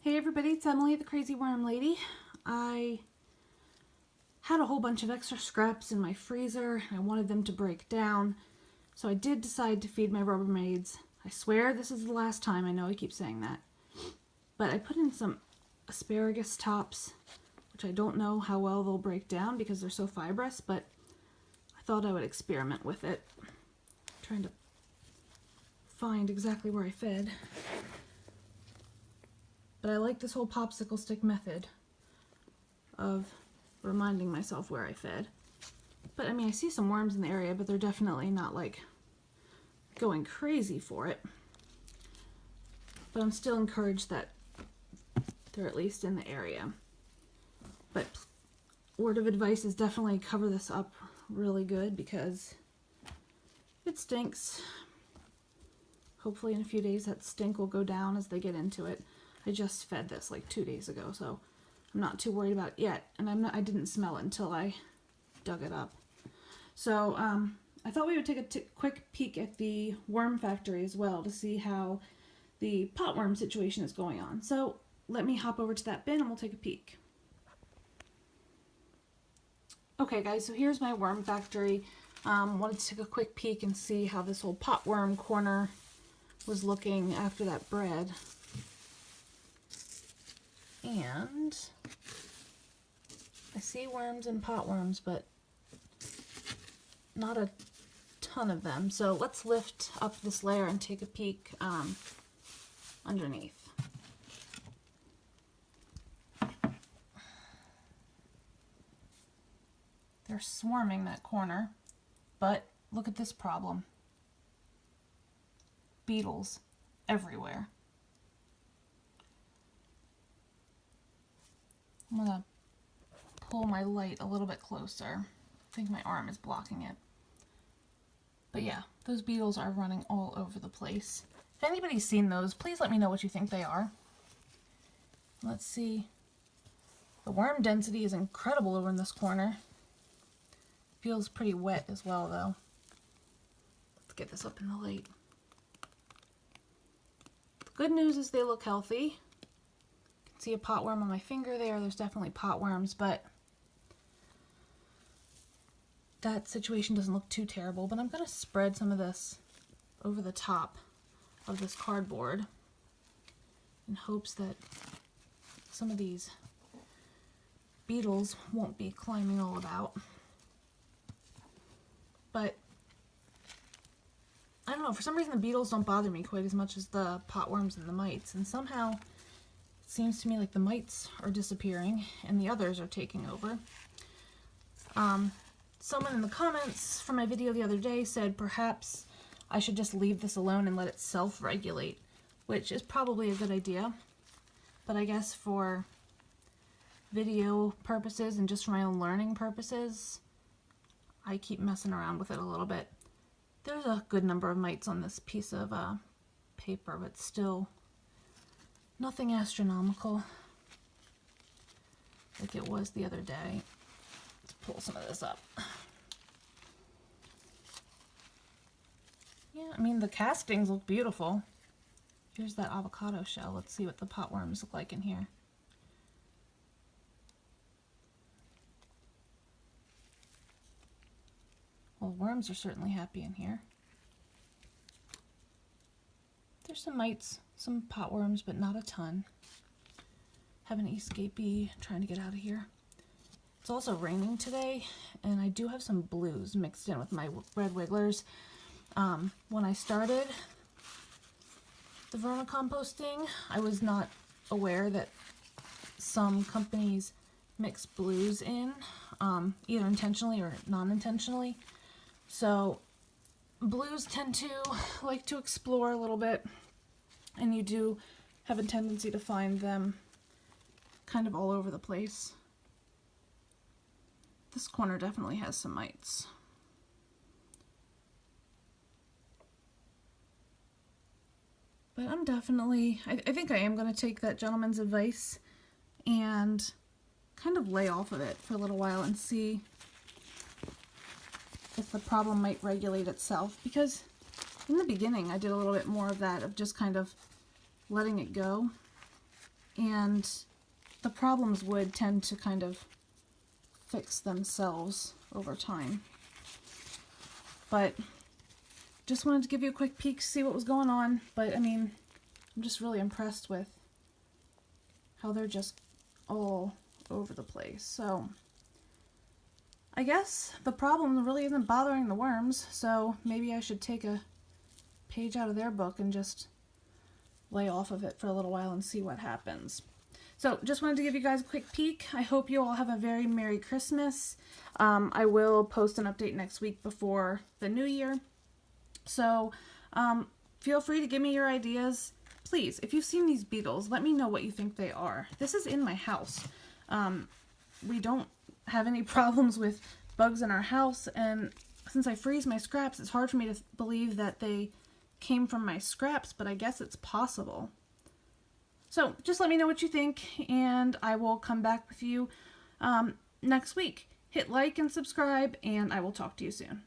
Hey everybody, it's Emily, the Crazy Worm Lady. I had a whole bunch of extra scraps in my freezer. I wanted them to break down, so I did decide to feed my Rubbermaids. I swear this is the last time, I know I keep saying that. But I put in some asparagus tops, which I don't know how well they'll break down because they're so fibrous, but I thought I would experiment with it. I'm trying to find exactly where I fed. But I like this whole popsicle stick method of reminding myself where I fed. But I mean, I see some worms in the area, but they're definitely not like going crazy for it. But I'm still encouraged that they're at least in the area. But word of advice is definitely cover this up really good because it stinks. Hopefully in a few days that stink will go down as they get into it. I just fed this like 2 days ago, so I'm not too worried about it yet. And I didn't smell it until I dug it up. So I thought we would take a quick peek at the worm factory as well to see how the potworm situation is going on. So let me hop over to that bin and we'll take a peek. Okay guys, so here's my worm factory. Wanted to take a quick peek and see how this whole potworm corner was looking after that bread. And I see worms and potworms, but not a ton of them. So let's lift up this layer and take a peek underneath. They're swarming that corner, but look at this problem. Beetles everywhere. I'm gonna pull my light a little bit closer. I think my arm is blocking it. But yeah, those beetles are running all over the place. If anybody's seen those, please let me know what you think they are. Let's see. The worm density is incredible over in this corner. Feels pretty wet as well though. Let's get this up in the light. The good news is they look healthy. See a potworm on my finger there. There's definitely potworms, but that situation doesn't look too terrible. But I'm going to spread some of this over the top of this cardboard in hopes that some of these beetles won't be climbing all about. But I don't know, for some reason the beetles don't bother me quite as much as the potworms and the mites, and somehow seems to me like the mites are disappearing and the others are taking over. Someone in the comments from my video the other day said perhaps I should just leave this alone and let it self-regulate, which is probably a good idea. But I guess for video purposes and just for my own learning purposes, I keep messing around with it a little bit. There's a good number of mites on this piece of paper, but still nothing astronomical like it was the other day. Let's pull some of this up. Yeah, I mean the castings look beautiful. Here's that avocado shell. Let's see what the potworms look like in here. Well, worms are certainly happy in here. There's some mites, some potworms, but not a ton. Have an escapee trying to get out of here. It's also raining today, and I do have some blues mixed in with my red wigglers. When I started the vermicomposting, I was not aware that some companies mix blues in, either intentionally or non-intentionally. So blues tend to like to explore a little bit, and you do have a tendency to find them kind of all over the place. This corner definitely has some mites. But I'm definitely, I think I am going to take that gentleman's advice and kind of lay off of it for a little while and see if the problem might regulate itself, because in the beginning I did a little bit more of that, of just kind of letting it go, and the problems would tend to kind of fix themselves over time. But just wanted to give you a quick peek, see what was going on. But I mean, I'm just really impressed with how they're just all over the place. So I guess the problem really isn't bothering the worms, so maybe I should take a page out of their book and just lay off of it for a little while and see what happens. So just wanted to give you guys a quick peek. I hope you all have a very Merry Christmas. I will post an update next week before the new year. So feel free to give me your ideas. Please, if you've seen these beetles, let me know what you think they are. This is in my house. We don't have any problems with bugs in our house, and since I freeze my scraps, it's hard for me to believe that they came from my scraps, but I guess it's possible. So just let me know what you think, and I will come back with you next week. Hit like and subscribe, and I will talk to you soon.